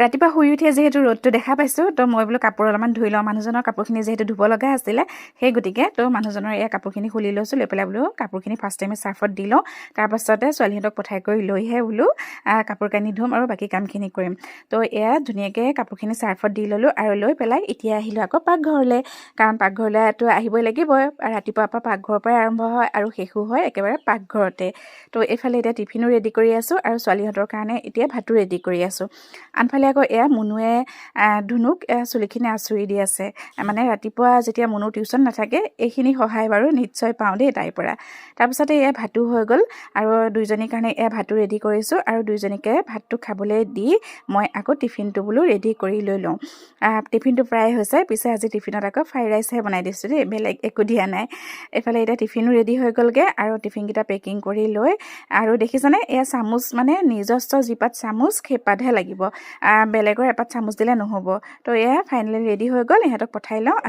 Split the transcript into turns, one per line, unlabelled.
ৰাতিপুৱা শুই উঠিয়ে যিহেতু ৰ'দটো দেখা পাইছোঁ তো মই বোলো কাপোৰ অলপমান ধুই লওঁ মানুহজনৰ কাপোৰখিনি যিহেতু ধুব লগা আছিলে সেই গতিকে তো মানুহজনৰ এই কাপোৰখিনি খুলি লৈছোঁ লৈ পেলাই বোলো কাপোৰখিনি ফাৰ্ষ্ট টাইমে চাৰ্ফত দি লওঁ তাৰপাছতে ছোৱালীহঁতক পঠাই কৰি লৈহে বোলো কাপোৰ কানি ধুম আৰু বাকী কামখিনি কৰিম তো এয়া ধুনীয়াকৈ কাপোৰখিনি চাৰ্ফত দি ল'লোঁ আৰু লৈ পেলাই এতিয়া আহিলোঁ আকৌ পাকঘৰলৈ কাৰণ পাকঘৰলৈতো আহিবই লাগিবই ৰাতিপুৱাৰ পৰা পাকঘৰৰ পৰাই আৰম্ভ হয় আৰু শেষো হয় একেবাৰে পাকঘৰতে তো এইফালে এতিয়া টিফিনো ৰেডি কৰি আছোঁ আৰু ছোৱালীহঁতৰ কাৰণে এতিয়া ভাতো ৰেডি কৰি আছোঁ আনফালে আকৌ এয়া মুনুৱে ধুনুক চুলিখিনি আঁচুৰি দি আছে মানে ৰাতিপুৱা যেতিয়া মুনুৰ টিউশ্যন নাথাকে এইখিনি সহায় বাৰু নিশ্চয় পাওঁ দেই তাইৰ পৰা তাৰপিছতে এয়া ভাতো হৈ গ'ল আৰু দুইজনীৰ কাৰণে এয়া ভাতো ৰেডি কৰিছোঁ আৰু দুইজনীকে ভাতটো খাবলৈ দি মই আকৌ টিফিনটো বোলো ৰেডি কৰি লৈ লওঁ টিফিনটো প্ৰায় হৈছে পিছে আজি টিফিনত আকৌ ফ্ৰাইড ৰাইচহে বনাই দিছোঁ দেই বেলেগ একো দিয়া নাই এইফালে এতিয়া টিফিনো ৰেডি হৈ গ'লগৈ আৰু টিফিনকেইটা পেকিং কৰি লৈ আৰু দেখিছানে এয়া চামুচ মানে নিজস্ব যিপাত চামুচ সেইপাতহে লাগিব বেলেগৰ এপাত চামুচ দিলে নহ'ব তো এয়া ফাইনেলি ৰেডি হৈ গ'ল ইহঁতক পঠাই লওঁ